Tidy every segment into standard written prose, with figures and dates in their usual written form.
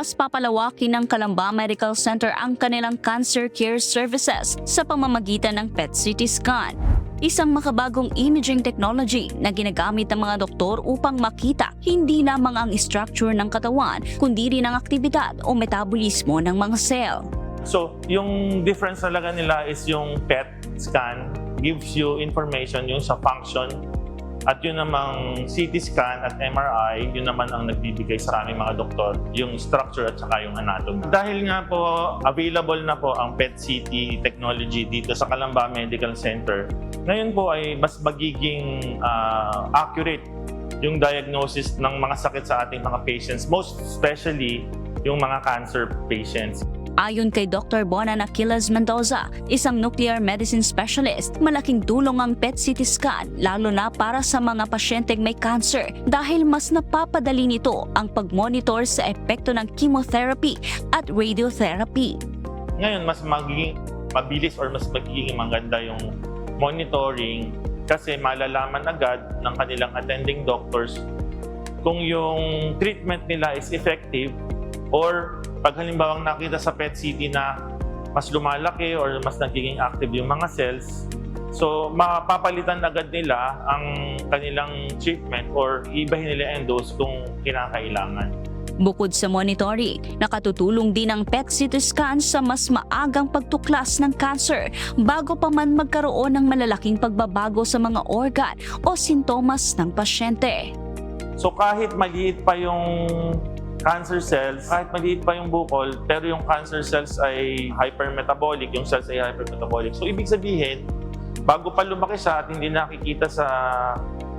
mas papalawakin ng Calamba Medical Center ang kanilang cancer care services sa pamamagitan ng PET CT scan. Isang makabagong imaging technology na ginagamit ng mga doktor upang makita hindi lamang ang structure ng katawan kundi rin ang aktibidad o metabolismo ng mga cell. So, yung difference talaga nila is yung PET scan gives you information yung sa function at yun namang CT scan at MRI, yun naman ang nagbibigay sa aming mga doktor, yung structure at saka yung anatomy. Dahil nga po available na po ang PET CT technology dito sa Calamba Medical Center, ngayon po ay mas magiging accurate yung diagnosis ng mga sakit sa ating mga patients, most especially yung mga cancer patients. Ayon kay Dr. Bonan Aquiles Mendoza, isang nuclear medicine specialist, malaking tulong ang PET CT scan lalo na para sa mga pasyenteng may cancer dahil mas napapadali nito ang pagmonitor sa epekto ng chemotherapy at radiotherapy. Ngayon, mas magiging mabilis or mas magiging maganda yung monitoring kasi malalaman agad ng kanilang attending doctors kung yung treatment nila is effective or pag halimbawa nakita sa PET CT na mas lumalaki or mas nagiging active yung mga cells, so mapapalitan agad nila ang kanilang treatment or ibahin nila ang dose kung kinakailangan. Bukod sa monitoring, nakatutulong din ang PET CT scan sa mas maagang pagtuklas ng cancer bago pa man magkaroon ng malalaking pagbabago sa mga organ o sintomas ng pasyente. So kahit maliit pa yung cancer cells, kahit maliit pa yung bukol, pero yung cancer cells ay hypermetabolic, yung cells ay hypermetabolic. So ibig sabihin, bago pa lumaki siya at hindi nakikita sa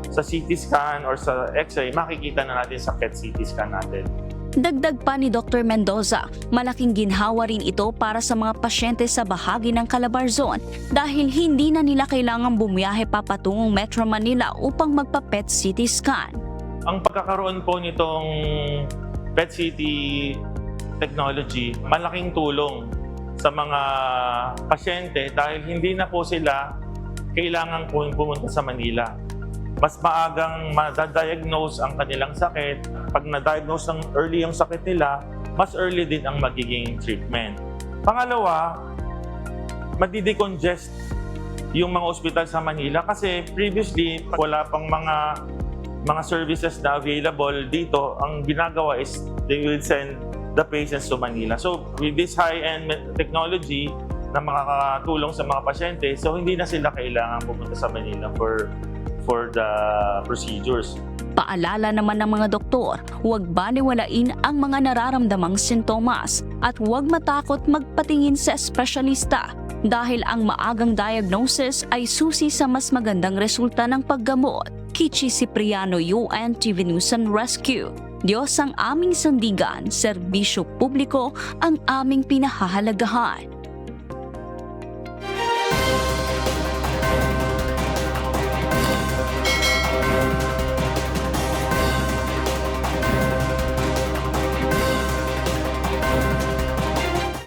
CT scan or sa X-ray, makikita na natin sa PET CT scan natin. Dagdag pa ni Dr. Mendoza, malaking ginhawa rin ito para sa mga pasyente sa bahagi ng Calabarzon dahil hindi na nila kailangang bumiyahe papatungong Metro Manila upang magpa-PET CT scan. Ang pagkakaroon po nitong PET CT technology, malaking tulong sa mga pasyente dahil hindi na po sila kailangan pumunta sa Manila. Mas maagang ma-diagnose ang kanilang sakit. Pag na-diagnose ng early yung sakit nila, mas early din ang magiging treatment. Pangalawa, madi-decongest yung mga ospital sa Manila kasi previously wala pang mga services na available dito. Ang ginagawa is they will send the patients to Manila. So with this high-end technology na makakatulong sa mga pasyente, so hindi na sila kailangan pumunta sa Manila for the procedures. Paalala naman ng mga doktor, huwag baliwalain ang mga nararamdamang sintomas at huwag matakot magpatingin sa espesyalista dahil ang maagang diagnosis ay susi sa mas magandang resulta ng paggamot. Kichi Cipriano, UN TV News and Rescue. Diyos ang aming sandigan, serbisyo publiko ang aming pinahahalagahan.